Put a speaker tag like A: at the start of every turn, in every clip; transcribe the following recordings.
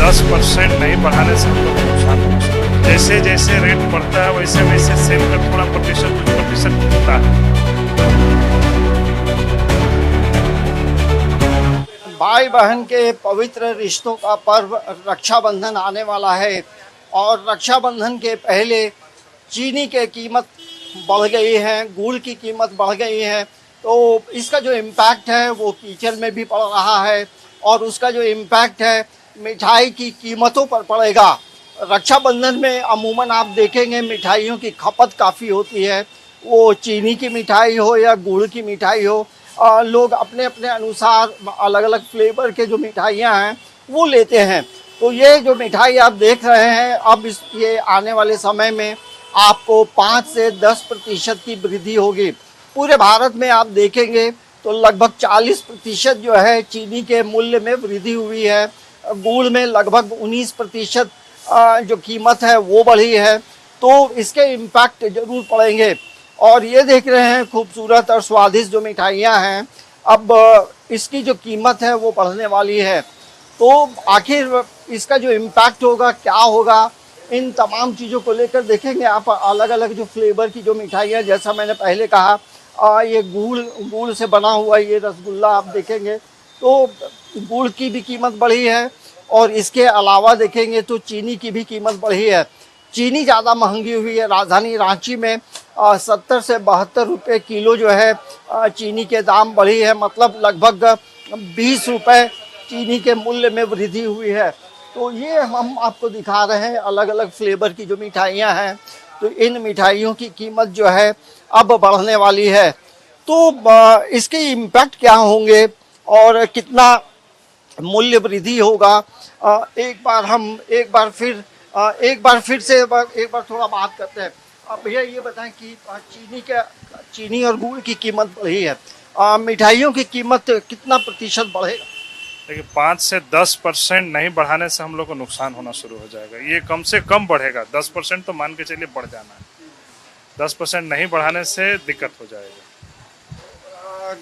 A: 10% नहीं बढ़ाने से हम लोग को नुकसान होता है। जैसे जैसे रेट बढ़ता है वैसे वैसे सेल का थोड़ा प्रतिशत कुछ प्रतिशत घटता है।
B: भाई बहन के पवित्र रिश्तों का पर्व रक्षाबंधन आने वाला है और रक्षाबंधन के पहले चीनी के कीमत बढ़ गई है, गुड़ की कीमत बढ़ गई है, तो इसका जो इम्पैक्ट है वो किचन में भी पड़ रहा है और उसका जो इम्पैक्ट है मिठाई की कीमतों पर पड़ेगा। रक्षाबंधन में अमूमन आप देखेंगे मिठाइयों की खपत काफ़ी होती है, वो चीनी की मिठाई हो या गुड़ की मिठाई हो, लोग अपने अपने अनुसार अलग अलग फ्लेवर के जो मिठाइयाँ हैं वो लेते हैं। तो ये जो मिठाई आप देख रहे हैं अब ये आने वाले समय में आपको 5 से 10% की वृद्धि होगी। पूरे भारत में आप देखेंगे तो लगभग 40% जो है चीनी के मूल्य में वृद्धि हुई है। गुड़ में लगभग 19% जो कीमत है वो बढ़ी है, तो इसके इम्पैक्ट जरूर पड़ेंगे। और ये देख रहे हैं खूबसूरत और स्वादिष्ट जो मिठाइयाँ हैं, अब इसकी जो कीमत है वो बढ़ने वाली है। तो आखिर इसका जो इम्पैक्ट होगा क्या होगा, इन तमाम चीज़ों को लेकर देखेंगे आप। अलग अलग जो फ्लेवर की जो मिठाइयाँ, जैसा मैंने पहले कहा, ये गुड़ से बना हुआ ये रसगुल्ला आप देखेंगे तो गुड़ की भी कीमत बढ़ी है और इसके अलावा देखेंगे तो चीनी की भी कीमत बढ़ी है। चीनी ज़्यादा महंगी हुई है। राजधानी रांची में 70 से 72 रुपये किलो जो है चीनी के दाम बढ़ी है, मतलब लगभग 20 रुपये चीनी के मूल्य में वृद्धि हुई है। तो ये हम आपको दिखा रहे हैं अलग अलग फ्लेवर की जो मिठाइयाँ हैं, तो इन मिठाइयों की कीमत जो है अब बढ़ने वाली है। तो इसके इम्पैक्ट क्या होंगे और कितना मूल्य वृद्धि होगा, एक बार फिर से थोड़ा बात करते हैं। अब भैया ये बताएं कि चीनी और गुड़ की कीमत बढ़ी है, मिठाइयों की कीमत कितना प्रतिशत बढ़ेगा?
A: देखिए 5 से 10% नहीं बढ़ाने से हम लोग को नुकसान होना शुरू हो जाएगा। ये कम से कम बढ़ेगा, 10% तो मान के चलिए बढ़ जाना है। 10% नहीं बढ़ाने से दिक्कत हो जाएगा।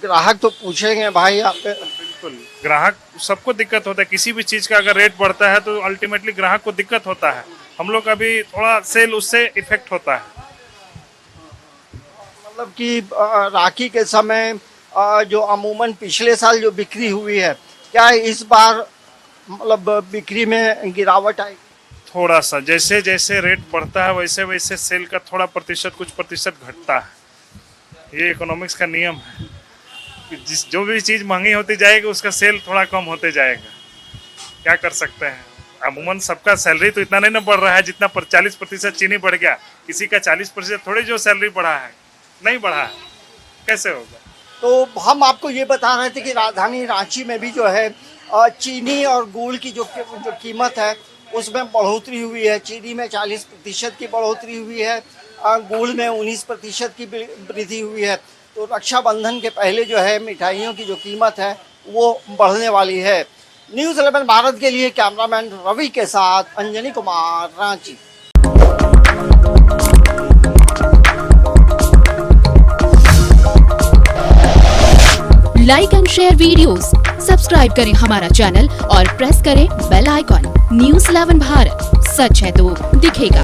B: ग्राहक तो पूछेंगे भाई आप।
A: बिल्कुल, ग्राहक सबको दिक्कत होता है। किसी भी चीज़ का अगर रेट बढ़ता है तो अल्टीमेटली ग्राहक को दिक्कत होता है। हम लोग का भी थोड़ा सेल उससे इफेक्ट होता है।
B: मतलब कि राखी के समय जो अमूमन पिछले साल जो बिक्री हुई है, क्या इस बार मतलब बिक्री में गिरावट आई?
A: थोड़ा सा जैसे जैसे रेट बढ़ता है वैसे वैसे सेल का थोड़ा प्रतिशत कुछ प्रतिशत घटता है। ये इकोनॉमिक्स का नियम है कि जो भी चीज़ महंगी होती जाएगी उसका सेल थोड़ा कम होते जाएगा। क्या कर सकते हैं, अमूमन सबका सैलरी तो इतना नहीं ना बढ़ रहा है जितना 40% चीनी बढ़ गया। किसी का 40% थोड़ी जो सैलरी बढ़ा है, नहीं बढ़ा है, कैसे होगा?
B: तो हम आपको ये बता रहे थे कि राजधानी रांची में भी जो है चीनी और गुड़ की जो कीमत है उसमें बढ़ोतरी हुई है। चीनी में 40% की बढ़ोतरी हुई है, गुड़ में 19% की वृद्धि हुई है। तो रक्षाबंधन के पहले जो है मिठाइयों की जो कीमत है वो बढ़ने वाली है। न्यूज़ 11 भारत के लिए कैमरामैन रवि के साथ Anjani Kumar, Ranchi.
C: Like and share videos, subscribe करें हमारा चैनल और प्रेस करें बेल आइकॉन। न्यूज़ 11 भारत, सच है तो दिखेगा।